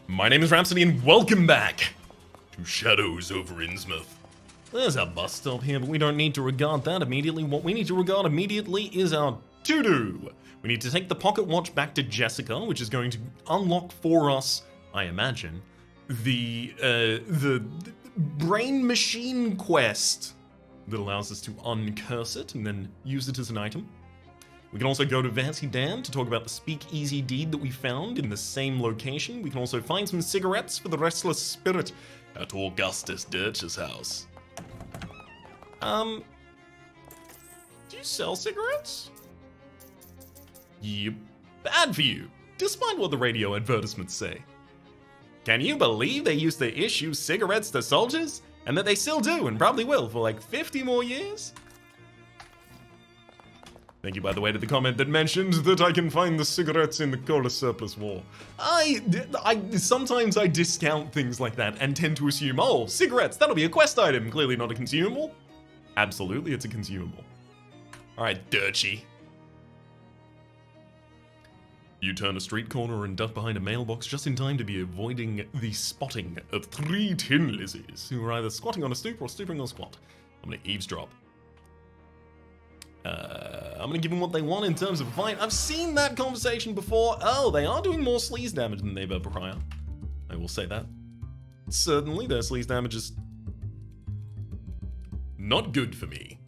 My name is Rhapsody and welcome back to Shadows over Innsmouth. There's a bus stop here, but we don't need to regard that immediately. What we need to regard immediately is our to-do. We need to take the pocket watch back to Jessica, which is going to unlock for us, I imagine, the brain machine quest that allows us to uncurse it and then use it as an item. We can also go to Vancy Dan to talk about the Speakeasy deed that we found in the same location. We can also find some cigarettes for the restless spirit at Augustus Dirch's house. Do you sell cigarettes? Yep, bad for you, despite what the radio advertisements say. Can you believe they used to issue cigarettes to soldiers? And that they still do, and probably will, for like 50 more years? Thank you, by the way, to the comment that mentioned that I can find the cigarettes in the cola surplus war. Sometimes I discount things like that and tend to assume, oh, cigarettes, that'll be a quest item, clearly not a consumable. Absolutely, it's a consumable. Alright, Dirchy. You turn a street corner and duck behind a mailbox just in time to be avoiding the spotting of 3 tin lizzies who are either squatting on a stoop or stooping on a squat. I'm gonna eavesdrop. I'm gonna give them what they want in terms of fight. I've seen that conversation before. Oh, they are doing more sleaze damage than they've ever prior. I will say that. Certainly, their sleaze damage is not good for me.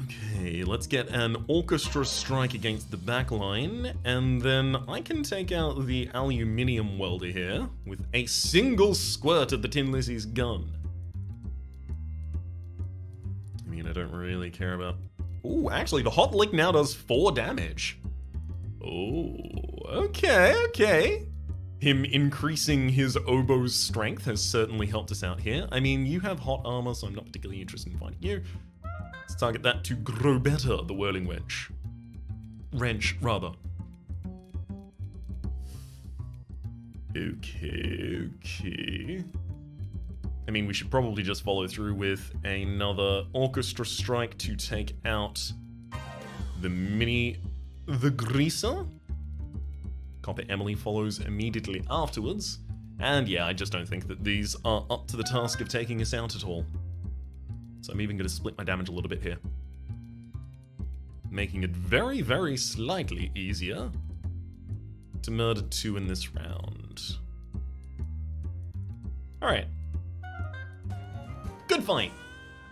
Okay, let's get an orchestra strike against the back line, and then I can take out the aluminium welder here with a single squirt of the Tin Lizzie's gun. I mean, I don't really care about... Ooh, actually, the hot lick now does 4 damage. Oh, okay. Him increasing his oboe's strength has certainly helped us out here. I mean, you have hot armor, so I'm not particularly interested in fighting you. Let's target that to grow better, the whirling wench. Wrench, rather. Okay. I mean, we should probably just follow through with another orchestra strike to take out the greaser. Copper Emily follows immediately afterwards. And yeah, I just don't think that these are up to the task of taking us out at all. So I'm even going to split my damage a little bit here. Making it very, very slightly easier to murder 2 in this round. Alright. Good fight.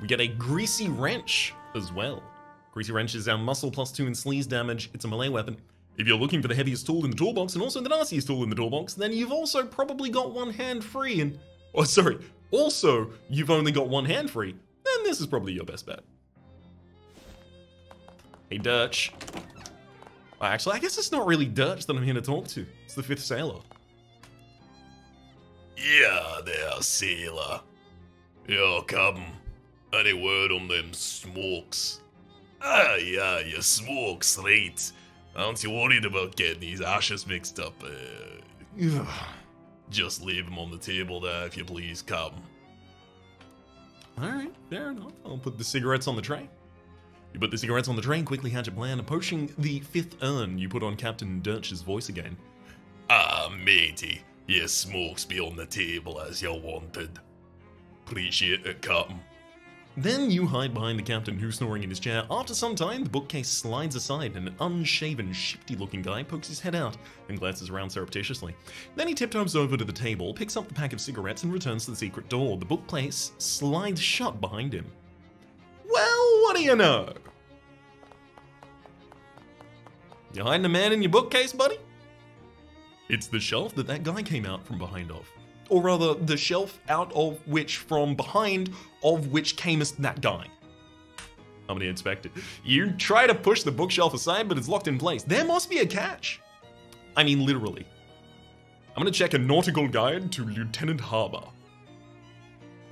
We get a Greasy Wrench as well. Greasy Wrench is our muscle plus 2 in sleaze damage. It's a melee weapon. If you're looking for the heaviest tool in the toolbox and also the nastiest tool in the toolbox, then you've also probably got one hand free and... Oh, sorry. Also, you've only got one hand free. Then this is probably your best bet. Hey, Dirch. Actually, I guess it's not really Dirch that I'm here to talk to. It's the 5th sailor. Yeah, there, sailor. Yeah, Captain. Any word on them smokes? Ah, yeah, your smokes, right. Aren't you worried about getting these ashes mixed up? Just leave them on the table there, if you please, Captain. Alright, fair enough. I'll put the cigarettes on the tray. You put the cigarettes on the tray and quickly hatch a plan. Approaching the 5th urn, you put on Captain Dirch's voice again. Ah, matey, your smokes be on the table as you wanted. Appreciate it, Captain. Then you hide behind the captain who's snoring in his chair. After some time, the bookcase slides aside and an unshaven, shifty-looking guy pokes his head out and glances around surreptitiously. Then he tiptoes over to the table, picks up the pack of cigarettes and returns to the secret door. The bookcase slides shut behind him. Well, what do you know? You hiding a man in your bookcase, buddy? It's the shelf that guy came out from behind of. Or rather, the shelf out of which, from behind of which camest that guy. I'm gonna inspect it. You try to push the bookshelf aside, but it's locked in place. There must be a catch. I mean, literally. I'm gonna check a nautical guide to Lieutenant Harbor.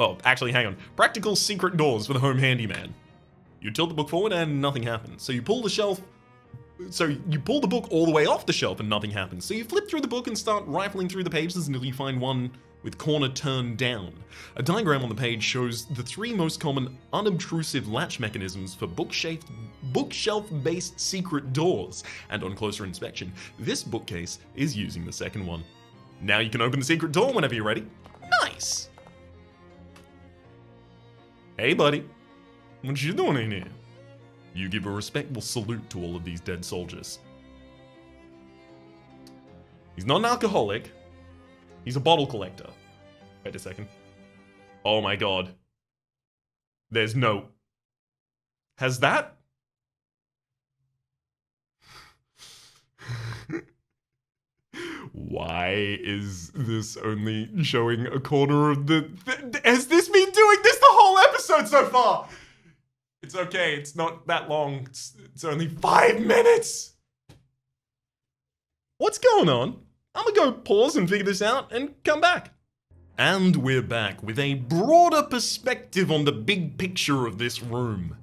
Oh, actually, hang on. Practical secret doors for the home handyman. You tilt the book forward and nothing happens. So you pull the book all the way off the shelf and nothing happens. So you flip through the book and start rifling through the pages until you find one with corner turned down. A diagram on the page shows the 3 most common unobtrusive latch mechanisms for bookshelf-based secret doors. And on closer inspection, this bookcase is using the second one. Now you can open the secret door whenever you're ready. Nice. Hey, buddy. What you doing in here? You give a respectful salute to all of these dead soldiers. He's not an alcoholic. He's a bottle collector. Wait a second. Oh my god. There's no... Has that? Why is this only showing a corner of the... Has this been doing this the whole episode so far? It's okay, it's not that long. It's only 5 minutes. What's going on? I'm gonna go pause and figure this out and come back. And we're back with a broader perspective on the big picture of this room.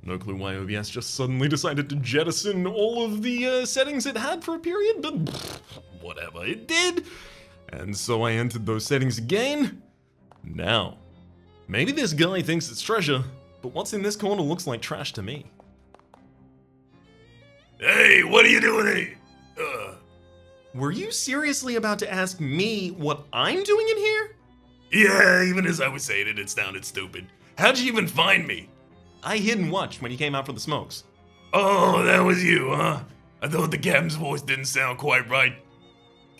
No clue why OBS just suddenly decided to jettison all of the settings it had for a period, but whatever, it did. And so I entered those settings again. Now, maybe this guy thinks it's treasure, but what's in this corner looks like trash to me. Hey, what are you doing here? Were you seriously about to ask me what I'm doing in here? Yeah, even as I was saying it, it sounded stupid. How'd you even find me? I hid and watched when he came out for the smokes. Oh, that was you, huh? I thought the captain's voice didn't sound quite right.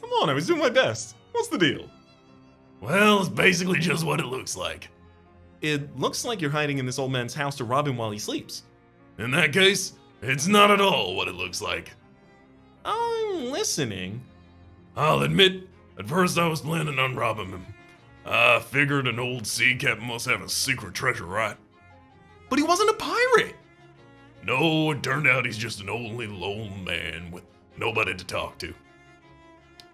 Come on, I was doing my best. What's the deal? Well, it's basically just what it looks like. It looks like you're hiding in this old man's house to rob him while he sleeps. In that case, it's not at all what it looks like. I'm listening. I'll admit, at first I was planning on robbing him. I figured an old sea captain must have a secret treasure, right? But he wasn't a pirate! No, it turned out he's just an only lone man with nobody to talk to.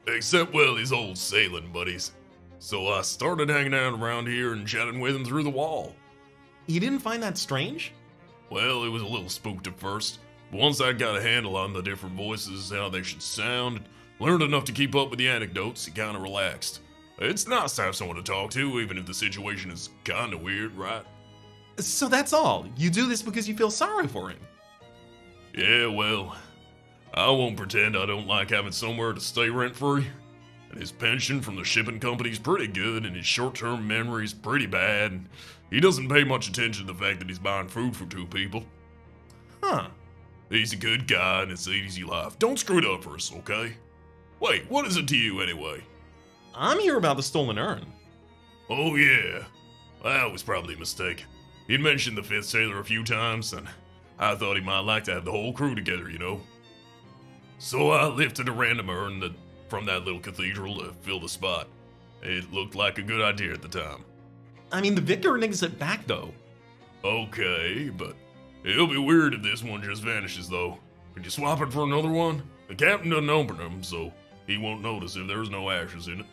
Except, well, his old sailing buddies. So I started hanging out around here and chatting with him through the wall. You didn't find that strange? Well, it was a little spooked at first, but once I got a handle on the different voices, how they should sound, and learned enough to keep up with the anecdotes, it kinda relaxed. It's nice to have someone to talk to, even if the situation is kinda weird, right? So that's all? You do this because you feel sorry for him? Yeah, well, I won't pretend I don't like having somewhere to stay rent-free. And his pension from the shipping company's pretty good, and his short-term memory's pretty bad. And he doesn't pay much attention to the fact that he's buying food for 2 people. Huh. He's a good guy, and it's an easy life. Don't screw it up for us, okay? Wait, what is it to you anyway? I'm here about the stolen urn. Oh yeah, that was probably a mistake. He'd mentioned the 5th sailor a few times, and I thought he might like to have the whole crew together, you know? So I lifted a random urn from that little cathedral to fill the spot. It looked like a good idea at the time. I mean, the vicar niggas it back, though. Okay, but it'll be weird if this one just vanishes, though. Could you swap it for another one? The captain doesn't open them, so he won't notice if there's no ashes in it.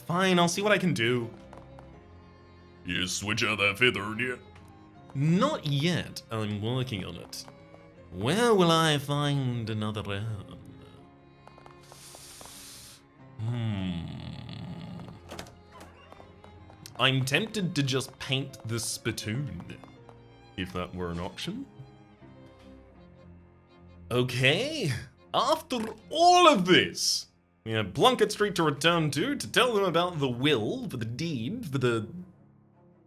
Fine, I'll see what I can do. You switch out that 5th urn yet? Not yet. I'm working on it. Where will I find another urn? I'm tempted to just paint the spittoon, if that were an option. Okay, after all of this, we have Plunkett Street to return to tell them about the will, for the deed, for the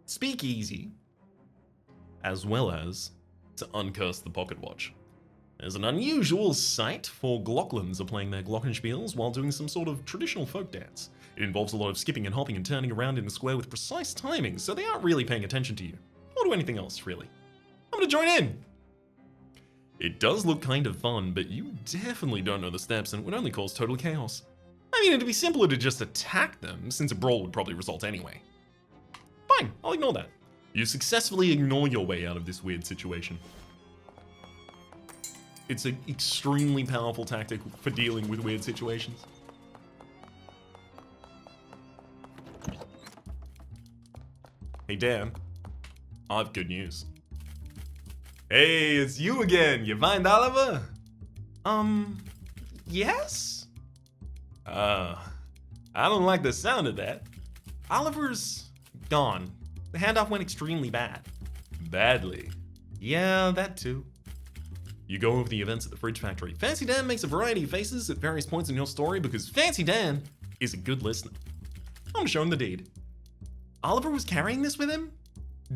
Speakeasy, as well as to uncurse the pocket watch. There's an unusual sight for Glocklins are playing their glockenspiels while doing some sort of traditional folk dance. It involves a lot of skipping and hopping and turning around in the square with precise timing, so they aren't really paying attention to you, or to anything else, really. I'm gonna join in! It does look kind of fun, but you definitely don't know the steps and it would only cause total chaos. I mean, it'd be simpler to just attack them, since a brawl would probably result anyway. Fine, I'll ignore that. You successfully ignore your way out of this weird situation. It's an extremely powerful tactic for dealing with weird situations. Hey Dan, I've good news. Hey, it's you again. You find Oliver? Yes? I don't like the sound of that. Oliver's gone. The handoff went extremely bad. Badly? Yeah, that too. You go over the events at the fridge factory. Fancy Dan makes a variety of faces at various points in your story because Fancy Dan is a good listener. I'm showing the deed. Oliver was carrying this with him?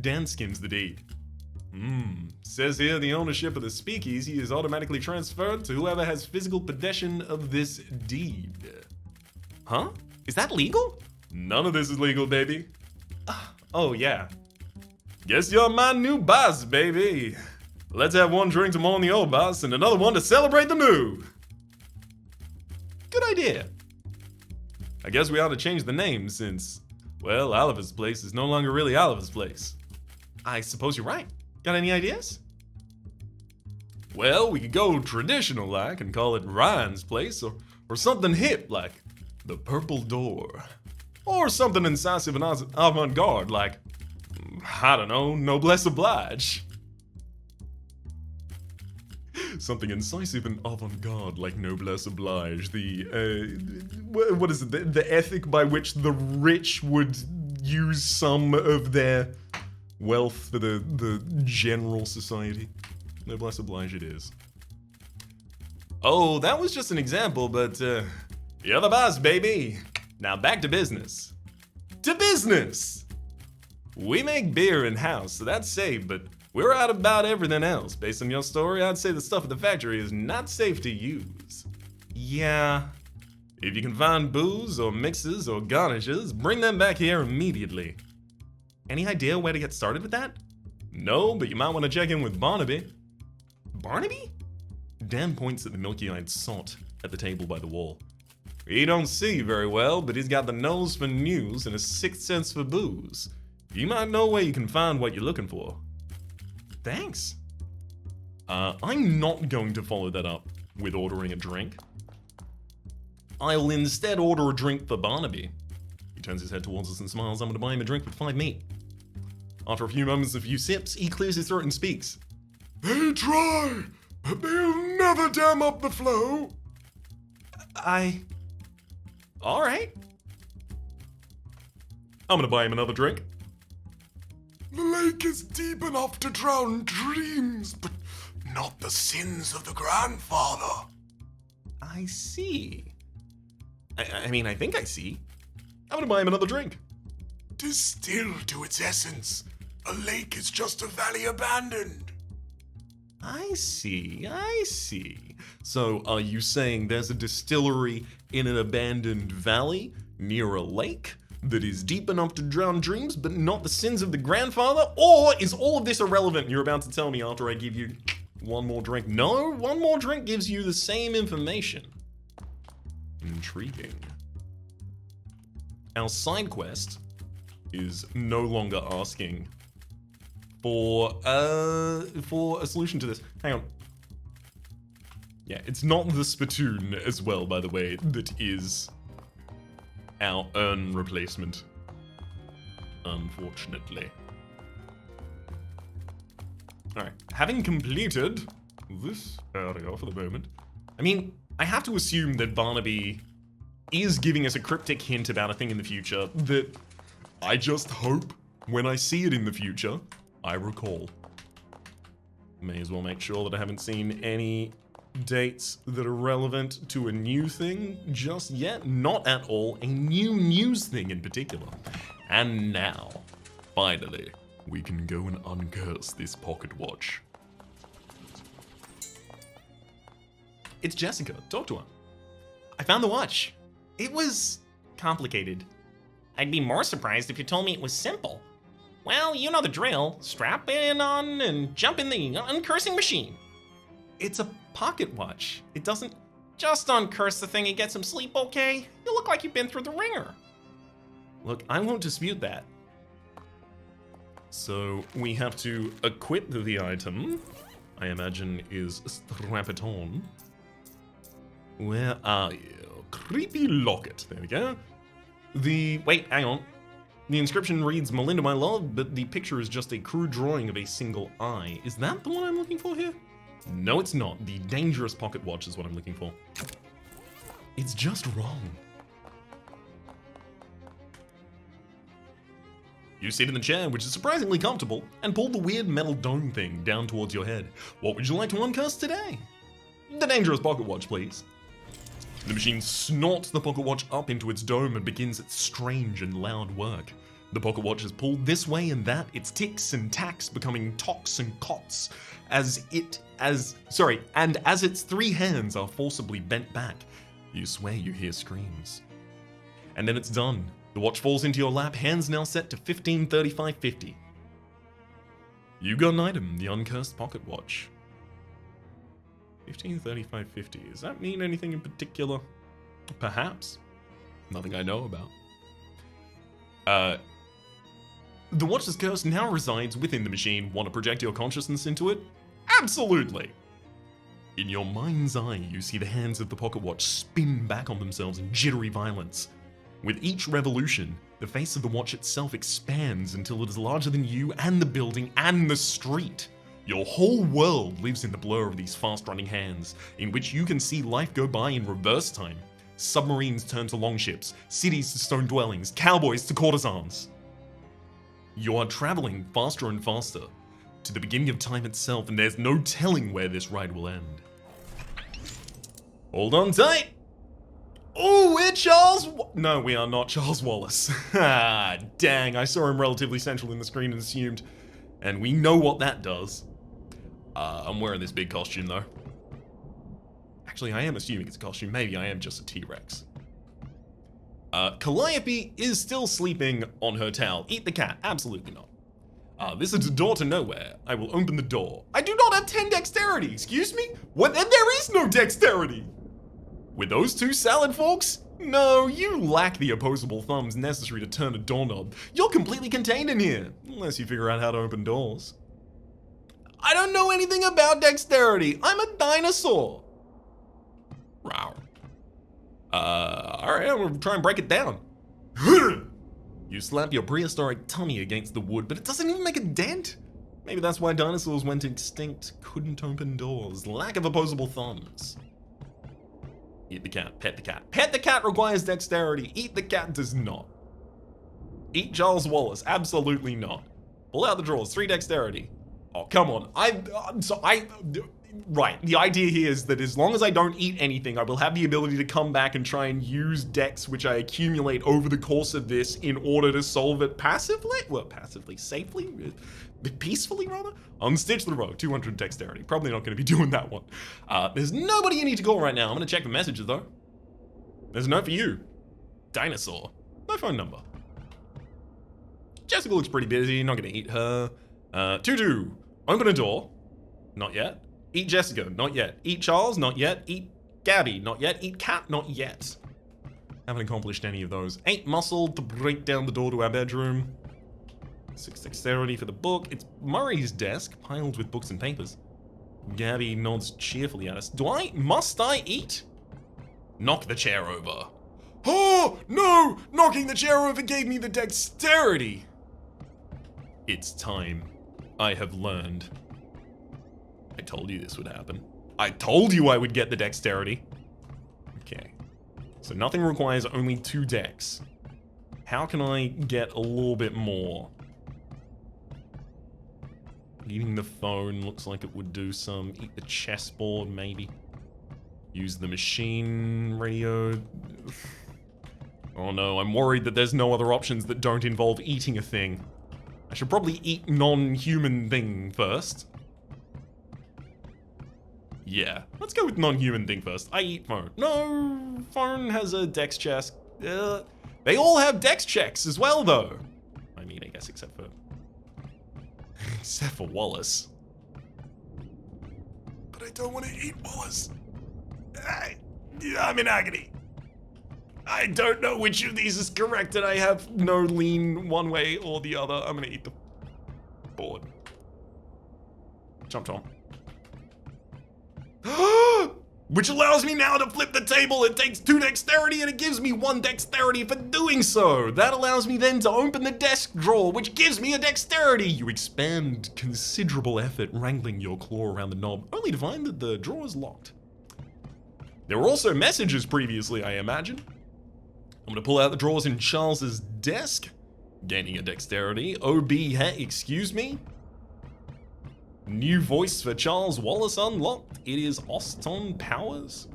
Dan skims the deed. Says here the ownership of the Speakeasy is automatically transferred to whoever has physical possession of this deed. Huh? Is that legal? None of this is legal, baby. Oh, yeah. Guess you're my new boss, baby. Let's have one drink to mourn the old boss and another one to celebrate the new. Good idea. I guess we ought to change the name since, well, Oliver's place is no longer really Oliver's place. I suppose you're right. Got any ideas? Well, we could go traditional like and call it Ryan's place, or something hip like the Purple Door. Or something incisive and avant-garde like, I don't know, Noblesse Oblige. Something incisive and avant-garde like Noblesse Oblige. What is it? The ethic by which the rich would use some of their wealth for the general society. Noblesse Oblige it is. Oh, that was just an example, but you're the boss, baby. Now back to business. To business! We make beer in-house, so that's safe, but we're out about everything else. Based on your story, I'd say the stuff at the factory is not safe to use. Yeah. If you can find booze or mixes or garnishes, bring them back here immediately. Any idea where to get started with that? No, but you might want to check in with Barnaby. Barnaby? Dan points at the milky-eyed sot at the table by the wall. He don't see very well, but he's got the nose for news and a sixth sense for booze. You might know where you can find what you're looking for. Thanks. I'm not going to follow that up with ordering a drink. I'll instead order a drink for Barnaby. He turns his head towards us and smiles. I'm going to buy him a drink with 5 meat. After a few moments, a few sips, he clears his throat and speaks. They try, but they'll never dam up the flow. Alright. I'm gonna buy him another drink. The lake is deep enough to drown dreams, but not the sins of the grandfather. I see. I mean, I think I see. I'm gonna buy him another drink. Distilled to its essence, a lake is just a valley abandoned. I see. So, are you saying there's a distillery in an abandoned valley near a lake that is deep enough to drown dreams but not the sins of the grandfather? Or is all of this irrelevant you're about to tell me after I give you one more drink? No, one more drink gives you the same information. Intriguing. Our side quest is no longer asking for a solution to this. Hang on. Yeah, it's not the spittoon as well, by the way, that is our urn replacement. Unfortunately. Alright, having completed this area for the moment, I mean, I have to assume that Barnaby is giving us a cryptic hint about a thing in the future that I just hope when I see it in the future, I recall. May as well make sure that I haven't seen any dates that are relevant to a new thing just yet. Not at all. A new news thing in particular. And now, finally, we can go and uncurse this pocket watch. It's Jessica. Talk to her. I found the watch. It was complicated. I'd be more surprised if you told me it was simple. Well, you know the drill. Strap in on and jump in the uncursing machine. It's a pocket watch. It doesn't... Just uncurse the thing and get some sleep, okay? You look like you've been through the ringer. Look, I won't dispute that. So, we have to equip the item. I imagine is strap it on. Where are you? Creepy locket. There we go. Wait, hang on. The inscription reads, Melinda, my love, but the picture is just a crude drawing of a single eye. Is that the one I'm looking for here? No, it's not. The dangerous pocket watch is what I'm looking for. It's just wrong. You sit in the chair, which is surprisingly comfortable, and pull the weird metal dome thing down towards your head. What would you like to uncurse today? The dangerous pocket watch, please. The machine snorts the pocket watch up into its dome and begins its strange and loud work. The pocket watch is pulled this way and that, its ticks and tacks becoming tocks and cots, as its 3 hands are forcibly bent back. You swear you hear screams. And then it's done. The watch falls into your lap, hands now set to 15:35:50. You got an item, the uncursed pocket watch. 15:35:50. Does that mean anything in particular? Perhaps. Nothing I know about. The watch's curse now resides within the machine. Want to project your consciousness into it? Absolutely! In your mind's eye, you see the hands of the pocket watch spin back on themselves in jittery violence. With each revolution, the face of the watch itself expands until it is larger than you and the building and the street. Your whole world lives in the blur of these fast-running hands, in which you can see life go by in reverse time. Submarines turn to longships, cities to stone dwellings, cowboys to courtesans. You are traveling faster and faster to the beginning of time itself, and there's no telling where this ride will end. Hold on tight! Oh, we're No, we are not Charles Wallace. Ah, dang, I saw him relatively central in the screen and assumed. And we know what that does. I'm wearing this big costume, though. Actually, I am assuming it's a costume. Maybe I am just a T-Rex. Calliope is still sleeping on her towel. Eat the cat. Absolutely not. This is a door to nowhere. I will open the door. I do not have 10 dexterity. Excuse me? What? And there is no dexterity. With those 2 salad forks? No, you lack the opposable thumbs necessary to turn a doorknob. You're completely contained in here. Unless you figure out how to open doors. I don't know anything about dexterity. I'm a dinosaur. Wow. Alright, I'm gonna try and break it down. You slap your prehistoric tummy against the wood, but it doesn't even make a dent. Maybe that's why dinosaurs went extinct. Couldn't open doors. Lack of opposable thumbs. Eat the cat. Pet the cat. Pet the cat requires dexterity. Eat the cat does not. Eat Charles Wallace. Absolutely not. Pull out the drawers. 3 dexterity. Oh, come on. Right, the idea here is that as long as I don't eat anything, I will have the ability to come back and try and use dex, which I accumulate over the course of this in order to solve it passively? Well, passively, safely? Peacefully, rather? Unstitch the row, 200 dexterity. Probably not going to be doing that one. There's nobody you need to call right now. I'm going to check the messages, though. There's a note for you. Dinosaur. No phone number. Jessica looks pretty busy, not going to eat her. Tutu. Open a door. Not yet. Eat Jessica, not yet. Eat Charles, not yet. Eat Gabby, not yet. Eat Cat, not yet. Haven't accomplished any of those. 8 muscle to break down the door to our bedroom. 6 dexterity for the book. It's Murray's desk, piled with books and papers. Gabby nods cheerfully at us. Must I eat? Knock the chair over. Oh, no! Knocking the chair over gave me the dexterity. It's time. I have learned. I told you this would happen. I told you I would get the dexterity. Okay. So nothing requires only 2 dex. How can I get a little bit more? Eating the phone looks like it would do some. Eat the chessboard, maybe. Use the machine radio. Oh no, I'm worried that there's no other options that don't involve eating a thing. I should probably eat non-human thing first. Yeah, let's go with non-human thing first. I eat phone. No, phone has a dex check. They all have dex checks as well, though. I mean, I guess except for Wallace. But I don't want to eat Wallace. I'm in agony. I don't know which of these is correct, and I have no lean one way or the other. I'm gonna eat the board. Chomp chomp. Which allows me now to flip the table. It takes 2 dexterity and it gives me 1 dexterity for doing so. That allows me then to open the desk drawer, which gives me a dexterity. You expend considerable effort wrangling your claw around the knob, only to find that the drawer is locked. There were also messages previously, I imagine. I'm gonna pull out the drawers in Charles's desk, gaining a dexterity. OB, hey, excuse me. New voice for Charles Wallace unlocked. It is Austin Powers.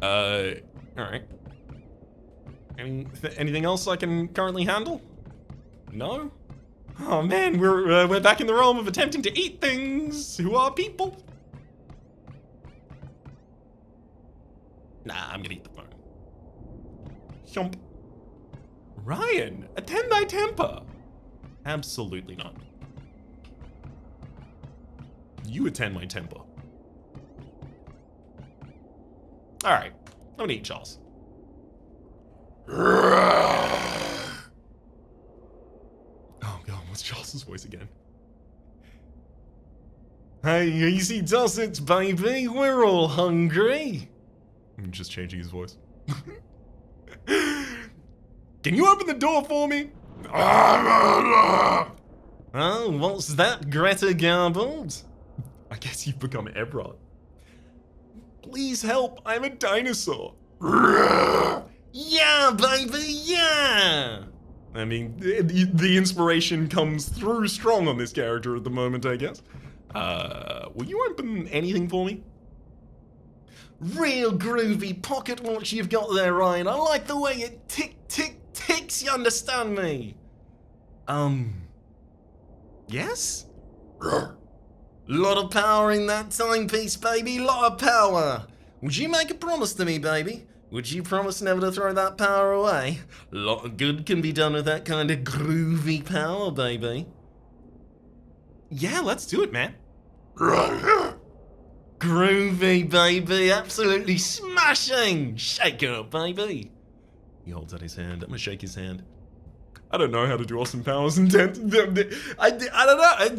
Alright. Anything else I can currently handle? No? Oh man, we're back in the realm of attempting to eat things who are people. Nah, I'm gonna eat the phone. Chomp. Ryan, attend thy temper. Absolutely not. You attend my temper. Alright, I'm gonna eat Charles. Oh god, what's Charles's voice again? Hey, easy does it, baby. We're all hungry. I'm just changing his voice. Can you open the door for me? Oh, what's that, Greta Garbled? I guess you've become Ebrod. Please help, I'm a dinosaur. Yeah, baby, yeah! I mean, the inspiration comes through strong on this character at the moment, I guess. Will you open anything for me? Real groovy pocket watch you've got there, Ryan. I like the way it ticks, you understand me? Yes? Lot of power in that timepiece, baby, lot of power. Would you make a promise to me, baby? Would you promise never to throw that power away? Lot of good can be done with that kind of groovy power, baby. Yeah, let's do it, man. Groovy, baby, absolutely smashing! Shake it up, baby. He holds out his hand. I'm gonna shake his hand. I don't know how to do awesome powers and I don't know.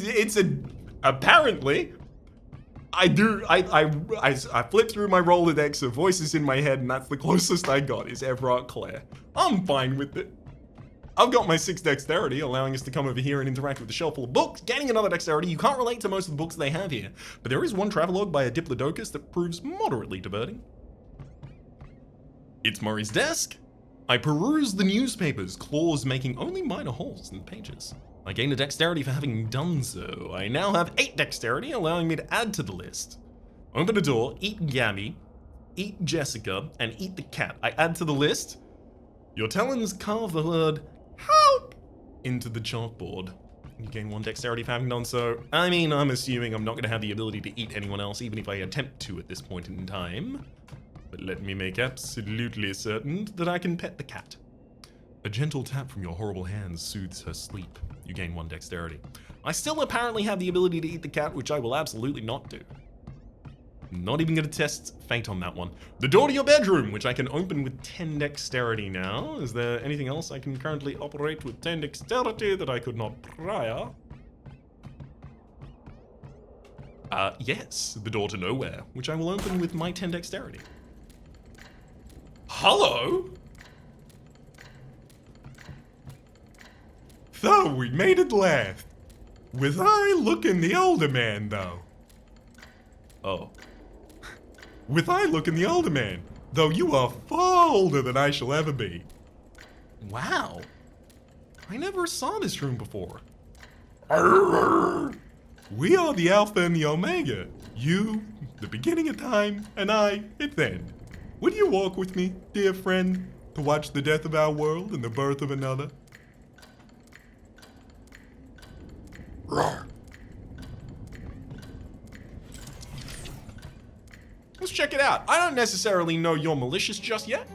It's apparently I do. I flip through my Rolodex of voices in my head, and that's the closest I got is Everard Clare. I'm fine with it. I've got my 6 dexterity, allowing us to come over here and interact with the shelf full of books. Gaining another dexterity, you can't relate to most of the books they have here, but there is one travelogue by a Diplodocus that proves moderately diverting. It's Murray's desk. I peruse the newspapers, claws making only minor holes in the pages. I gain a dexterity for having done so. I now have 8 dexterity, allowing me to add to the list. Open a door, eat Gabby, eat Jessica, and eat the cat. I add to the list. Your talons carve the word help into the chalkboard. You gain 1 dexterity for having done so. I mean, I'm assuming I'm not going to have the ability to eat anyone else, even if I attempt to at this point in time. But let me make absolutely certain that I can pet the cat. A gentle tap from your horrible hands soothes her sleep. You gain 1 dexterity. I still apparently have the ability to eat the cat, which I will absolutely not do. Not even going to test fate on that one. The door to your bedroom, which I can open with 10 dexterity now. Is there anything else I can currently operate with 10 dexterity that I could not prior? Yes, the door to nowhere, which I will open with my 10 dexterity. Hello? So, we made it last. Was I looking the older man, though? Oh. With I looking the older man, though you are far older than I shall ever be. Wow. I never saw this room before. We are the Alpha and the Omega. You, the beginning of time, and I, its end. Would you walk with me, dear friend, to watch the death of our world and the birth of another? Let's check it out. I don't necessarily know you're malicious just yet.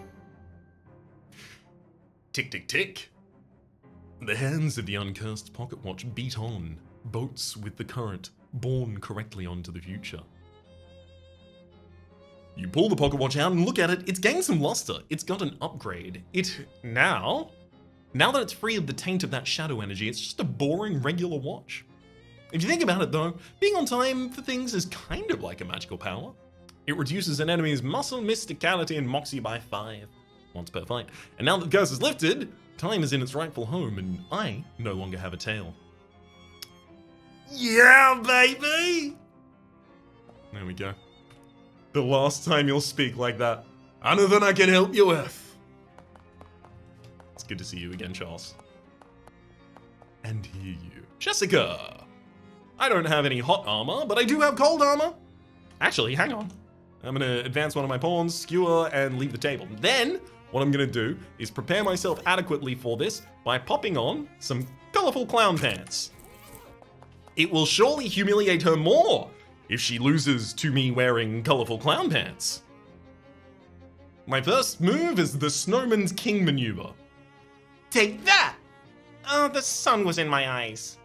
Tick, tick, tick. The hands of the uncursed pocket watch beat on, boats with the current, borne correctly onto the future. You pull the pocket watch out and look at it, it's gained some luster. It's got an upgrade. Now that it's free of the taint of that shadow energy, it's just a boring regular watch. If you think about it though, being on time for things is kind of like a magical power. It reduces an enemy's muscle, mysticality, and moxie by 5 once per fight. And now that the curse is lifted, time is in its rightful home, and I no longer have a tail. Yeah, baby! There we go. The last time you'll speak like that. Anything I can help you with? It's good to see you again, Charles. And hear you. Jessica! I don't have any hot armor, but I do have cold armor. Actually, hang on. I'm gonna advance one of my pawns, skewer, and leave the table. Then, what I'm gonna do is prepare myself adequately for this by popping on some colorful clown pants. It will surely humiliate her more if she loses to me wearing colorful clown pants. My first move is the Snowman's King maneuver. Take that! Oh, the sun was in my eyes.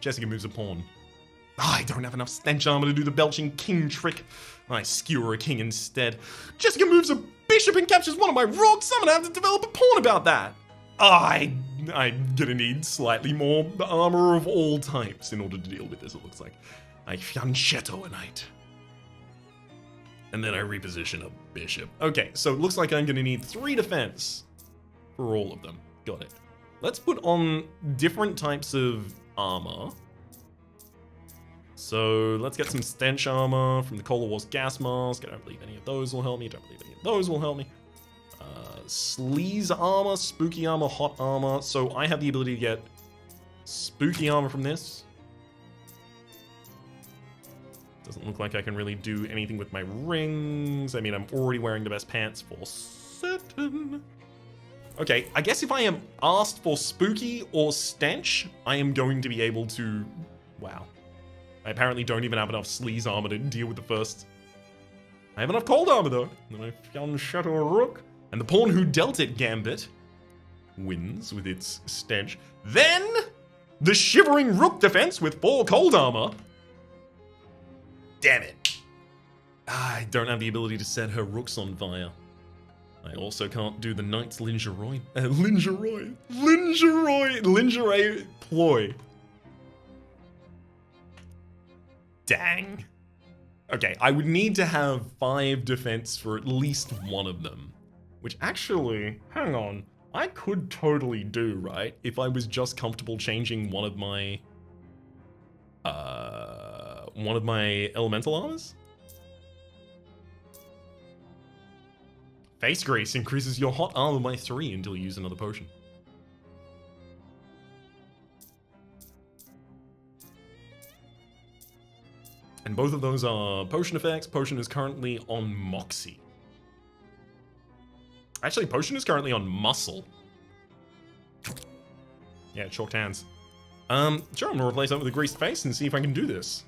Jessica moves a pawn. I don't have enough stench armor to do the belching king trick. I skewer a king instead. Jessica moves a bishop and captures one of my rooks. I'm gonna have to develop a pawn about that. I'm gonna need slightly more armor of all types in order to deal with this, it looks like. I fianchetto a knight. And then I reposition a bishop. Okay, so it looks like I'm gonna need 3 defense for all of them. Got it. Let's put on different types of armor. So let's get some stench armor from the Cola Wars gas mask. I don't believe any of those will help me. Don't believe any of those will help me. Sleaze armor, spooky armor, hot armor. So I have the ability to get spooky armor from this. Doesn't look like I can really do anything with my rings. I mean, I'm already wearing the best pants for certain. Okay, I guess if I am asked for spooky or stench, I am going to be able to... Wow. I apparently don't even have enough sleaze armor to deal with the first. I have enough cold armor though. Then I fianchetto a rook. And the pawn who dealt it gambit wins with its stench. Then, the shivering rook defense with 4 cold armor. Damn it. I don't have the ability to set her rooks on fire. I also can't do the knight's lingerie. Lingerie ploy. Dang. Okay, I would need to have 5 defense for at least one of them. Which actually, hang on, I could totally do, right? If I was just comfortable changing one of my elemental armors? Face Grace increases your hot armor by 3 until you use another potion. And both of those are potion effects. Potion is currently on Moxie. Actually, Potion is currently on Muscle. Yeah, chalked hands. Sure, I'm gonna replace that with a greased face and see if I can do this.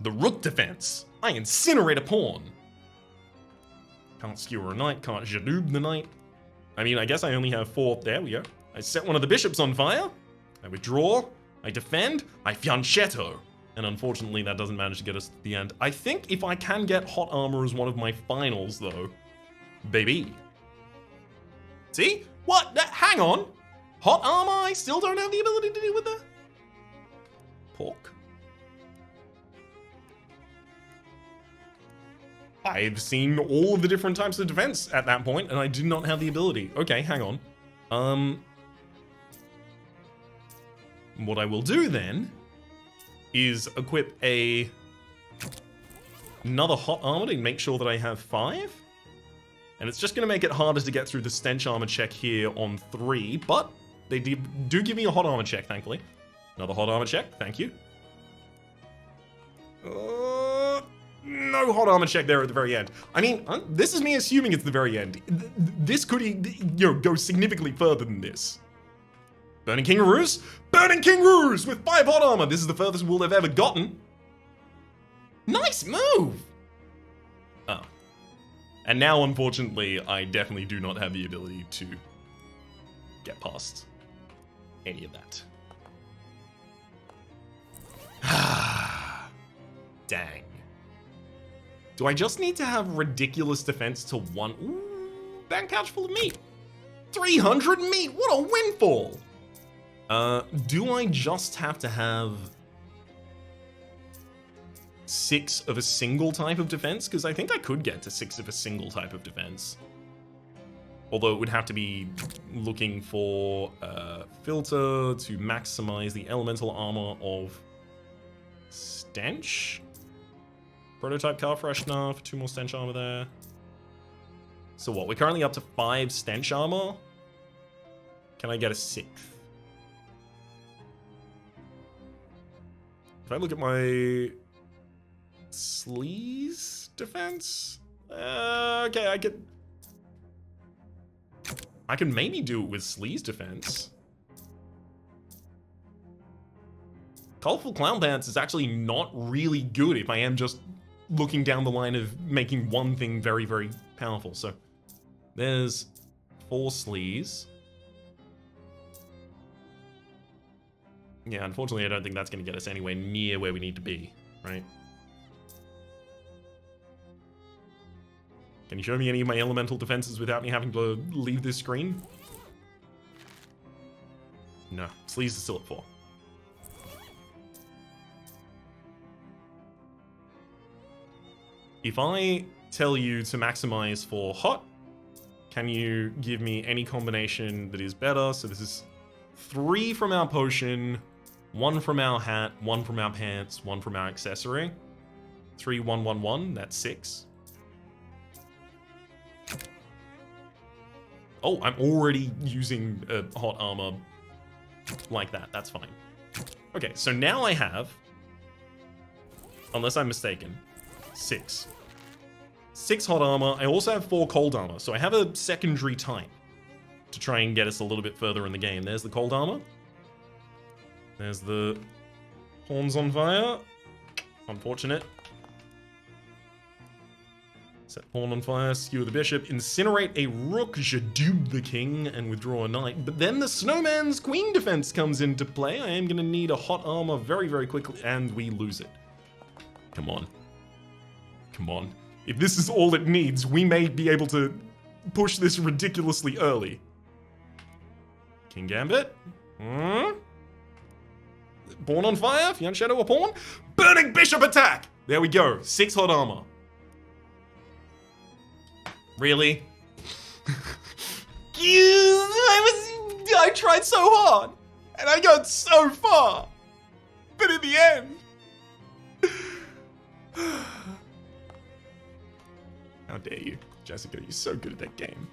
The Rook defense. I incinerate a pawn. Can't skewer a knight, can't jadoob the knight. I mean, I guess I only have 4. There we go. I set one of the bishops on fire. I withdraw. I defend. I fianchetto. And unfortunately, that doesn't manage to get us to the end. I think if I can get hot armor as one of my finals, though, baby. See? What? Hang on. Hot armor? I still don't have the ability to deal with that? Pork. I've seen all of the different types of defense at that point, and I did not have the ability. Okay, hang on. What I will do then is equip another hot armor to make sure that I have 5. And it's just going to make it harder to get through the stench armor check here on 3, but they do give me a hot armor check, thankfully. Another hot armor check, thank you. No hot armor check there at the very end. I mean, this is me assuming it's the very end. This could, go significantly further than this. Burning Kangaroos? Burning Kangaroos with 5 hot armor! This is the furthest we'll have ever gotten. Nice move! Oh. And now, unfortunately, I definitely do not have the ability to get past any of that. Dang. Do I just need to have ridiculous defense to 1? Ooh, bank pouch full of meat. 300 meat! What a windfall! Do I just have to have 6 of a single type of defense? Because I think I could get to 6 of a single type of defense. Although it would have to be looking for filter to maximize the elemental armor of Stench. Prototype car freshener for 2 more Stench armor there. So what, we're currently up to 5 Stench armor? Can I get a 6th? If I look at my Sleaze defense? Okay, I could maybe do it with Sleaze defense. Colorful Clown Pants is actually not really good if I am just looking down the line of making one thing very, very powerful. So there's 4 Sleaze. Yeah, unfortunately, I don't think that's going to get us anywhere near where we need to be, right? Can you show me any of my elemental defenses without me having to leave this screen? No, Sleaze is still at 4. If I tell you to maximize for hot, can you give me any combination that is better? So this is 3 from our potion, 1 from our hat, 1 from our pants, 1 from our accessory. 3, 1, 1, 1, that's 6. Oh, I'm already using hot armor like that. That's fine. Okay, so now I have, unless I'm mistaken, 6. 6 hot armor. I also have 4 cold armor, so I have a secondary type to try and get us a little bit further in the game. There's the cold armor. There's the horns on fire. Unfortunate. Set pawn on fire, skewer the bishop, incinerate a rook, Jadoob the king, and withdraw a knight. But then the snowman's queen defense comes into play. I am going to need a hot armor very, very quickly, and we lose it. Come on. Come on. If this is all it needs, we may be able to push this ridiculously early. King Gambit. Pawn on fire, Fiant Shadow a pawn. Burning bishop attack! There we go, 6 hot armor. Really? I tried so hard, and I got so far, but in the end... How dare you, Jessica, you're so good at that game.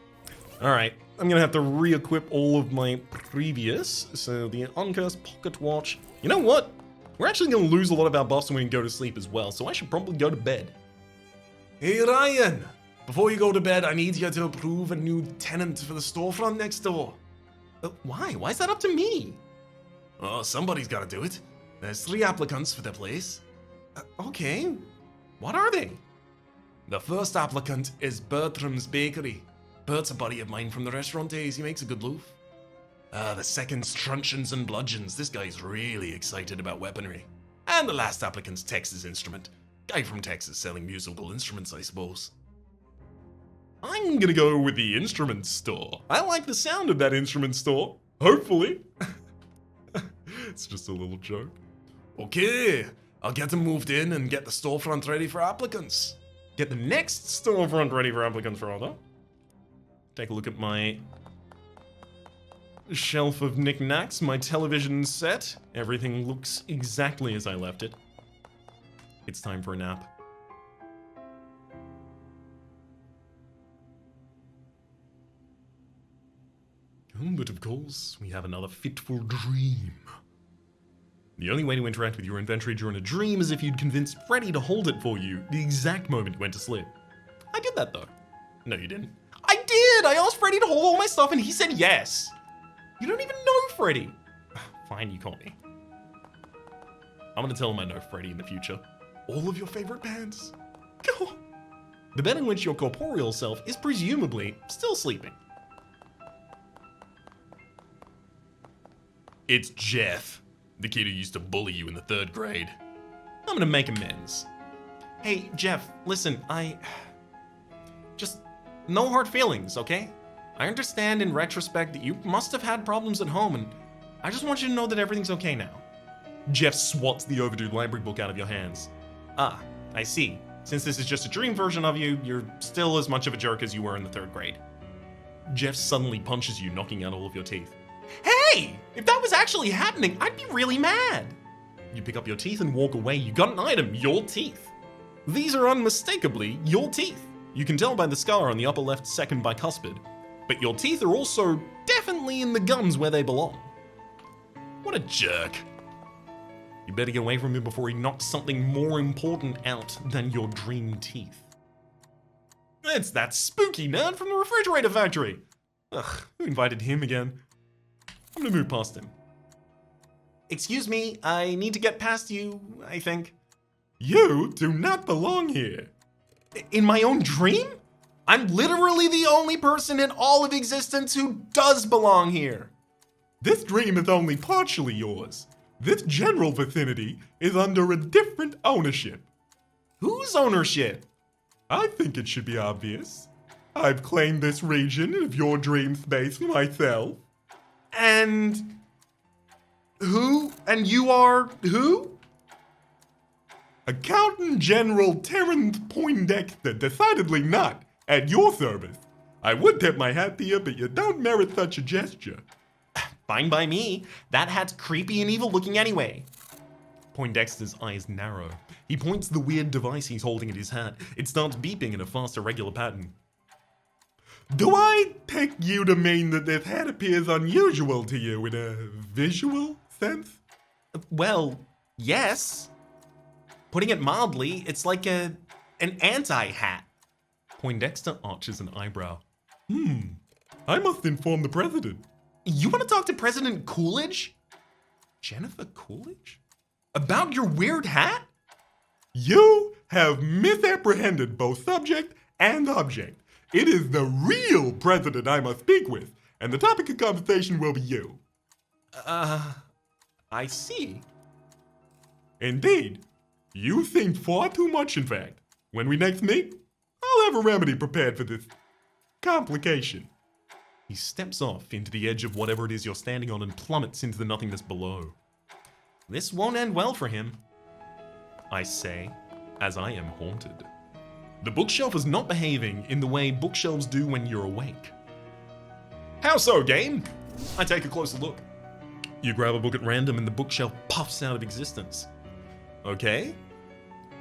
Alright, I'm gonna have to re-equip all of my previous, so the Uncursed Pocket Watch. You know what? We're actually gonna lose a lot of our buffs when we go to sleep as well, so I should probably go to bed. Hey Ryan, before you go to bed, I need you to approve a new tenant for the storefront next door. Why? Why is that up to me? Oh, somebody's gotta do it. There's 3 applicants for the place. Okay. What are they? The first applicant is Bertram's Bakery. Bert's a buddy of mine from the restaurant days. He makes a good loaf. The second's Truncheons and Bludgeons. This guy's really excited about weaponry. And the last applicant's Texas Instrument. Guy from Texas selling musical instruments, I suppose. I'm gonna go with the instrument store. I like the sound of that instrument store. Hopefully. It's just a little joke. Okay, I'll get them moved in and get the storefront ready for applicants. Get the next storefront ready for applicants, rather. Take a look at my shelf of knickknacks, my television set. Everything looks exactly as I left it. It's time for a nap. But of course, we have another fitful dream. The only way to interact with your inventory during a dream is if you'd convince Freddy to hold it for you the exact moment you went to sleep. I did that, though. No, you didn't. I did! I asked Freddy to hold all my stuff and he said yes! You don't even know Freddy! Fine, you caught me. I'm gonna tell him I know Freddy in the future. All of your favorite bands. Go! The bed in which your corporeal self is presumably still sleeping. It's Jeff, the kid who used to bully you in the 3rd grade. I'm gonna make amends. Hey, Jeff, listen, just no hard feelings, okay? I understand in retrospect that you must have had problems at home, and I just want you to know that everything's okay now. Jeff swats the overdue library book out of your hands. Ah, I see. Since this is just a dream version of you, you're still as much of a jerk as you were in the 3rd grade. Jeff suddenly punches you, knocking out all of your teeth. Hey! If that was actually happening, I'd be really mad! You pick up your teeth and walk away. You got an item, your teeth. These are unmistakably your teeth. You can tell by the scar on the upper left second bicuspid. But your teeth are also definitely in the gums where they belong. What a jerk. You better get away from him before he knocks something more important out than your dream teeth. It's that spooky nerd from the refrigerator factory. Ugh, who invited him again? I'm gonna move past him. Excuse me, I need to get past you, I think. You do not belong here. In my own dream? I'm literally the only person in all of existence who does belong here. This dream is only partially yours. This general vicinity is under a different ownership. Whose ownership? I think it should be obvious. I've claimed this region of your dream space for myself. And who? And you are who? Accountant General Terrence Poindexter, decidedly not at your service. I would tip my hat to you, but you don't merit such a gesture. Fine by me. That hat's creepy and evil looking anyway. Poindexter's eyes narrow. He points the weird device he's holding at his hat. It starts beeping in a fast, irregular pattern. Do I take you to mean that this hat appears unusual to you in a visual sense? Well, yes. Putting it mildly, it's like an anti-hat. Poindexter arches an eyebrow. I must inform the president. You want to talk to President Coolidge? Jennifer Coolidge? About your weird hat? You have misapprehended both subject and object. It is the real president I must speak with, and the topic of conversation will be you. I see. Indeed. You think far too much, in fact. When we next meet, I'll have a remedy prepared for this complication. He steps off into the edge of whatever it is you're standing on and plummets into the nothingness below. This won't end well for him, I say, as I am haunted. The bookshelf is not behaving in the way bookshelves do when you're awake. How so, game? I take a closer look. You grab a book at random and the bookshelf puffs out of existence. Okay.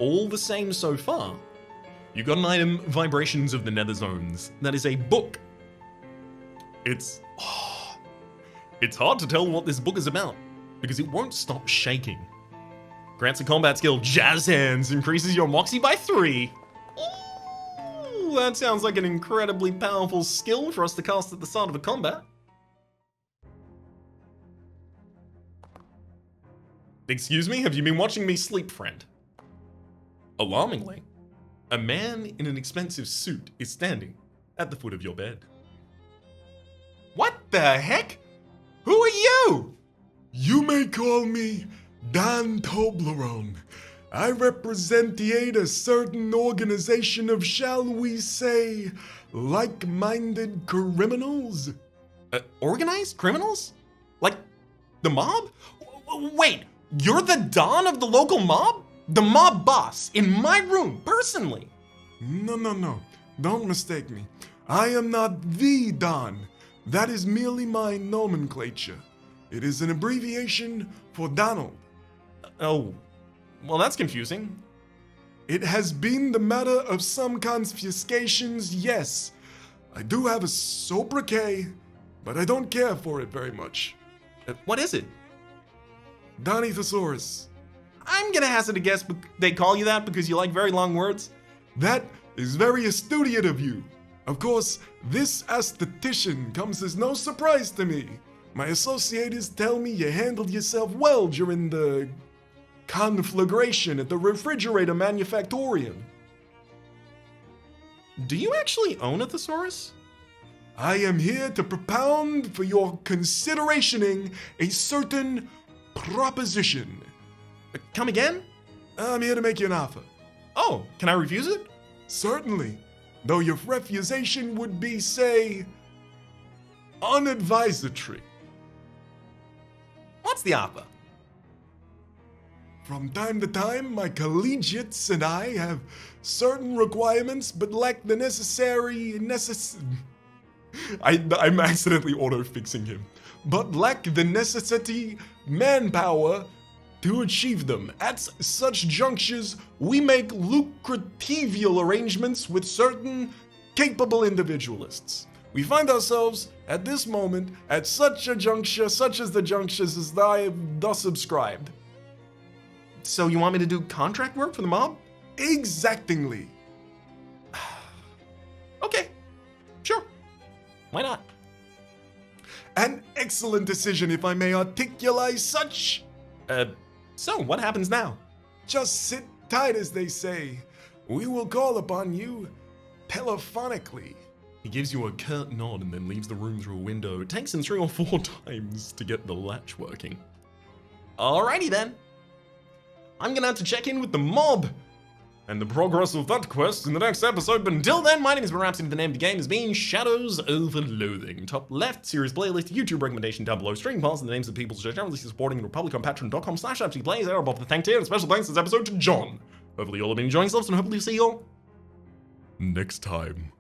All the same so far. You got an item, Vibrations of the Nether Zones. That is a book. It's hard to tell what this book is about, because it won't stop shaking. Grants a combat skill, Jazz Hands, increases your moxie by 3. Ooh, that sounds like an incredibly powerful skill for us to cast at the start of a combat. Excuse me, have you been watching me sleep, friend? Alarmingly, a man in an expensive suit is standing at the foot of your bed. What the heck? Who are you? You may call me Dan Toblerone. I represent a certain organization of, shall we say, like-minded criminals. Organized criminals? Like the mob? Wait, you're the Don of the local mob? The mob boss, in my room, personally? No. Don't mistake me. I am not the Don. That is merely my nomenclature. It is an abbreviation for Donald. Oh, well, that's confusing. It has been the matter of some confiscations, yes. I do have a sobriquet, but I don't care for it very much. What is it? Donny Thesaurus. I'm gonna hazard a guess they call you that because you like very long words. That is very astute of you. Of course, this aesthetician comes as no surprise to me. My associates tell me you handled yourself well during the conflagration at the refrigerator manufactorium. Do you actually own a thesaurus? I am here to propound for your considerationing a certain proposition. Come again? I'm here to make you an offer. Oh, can I refuse it? Certainly. Though your refusation would be, say, unadvisory. What's the offer? From time to time, my collegiates and I have certain requirements, but lack the I'm accidentally auto-fixing him. But lack the necessity, manpower, to achieve them. At such junctures, we make lucratival arrangements with certain capable individualists. We find ourselves, at this moment, at such a juncture, such as the junctures as I have thus subscribed. So you want me to do contract work for the mob? Exactingly. Okay, sure. Why not? An excellent decision, if I may articulate such. So what happens now? Just sit tight, as they say. We will call upon you telephonically. He gives you a curt nod and then leaves the room through a window. It takes him 3 or 4 times to get the latch working. Alrighty then. I'm gonna have to check in with the mob and the progress of that quest in the next episode. But until then, my name is Rhapsody. The name of the game has been Shadows over Loathing. Top left, series playlist, YouTube recommendation down below, stream pass, and the names of people generally supporting the Republic on patreon.com/RhapsodyPlays. They're above the thank tier, and special thanks this episode to John. Hopefully you all have been enjoying yourselves, and hopefully see you all next time.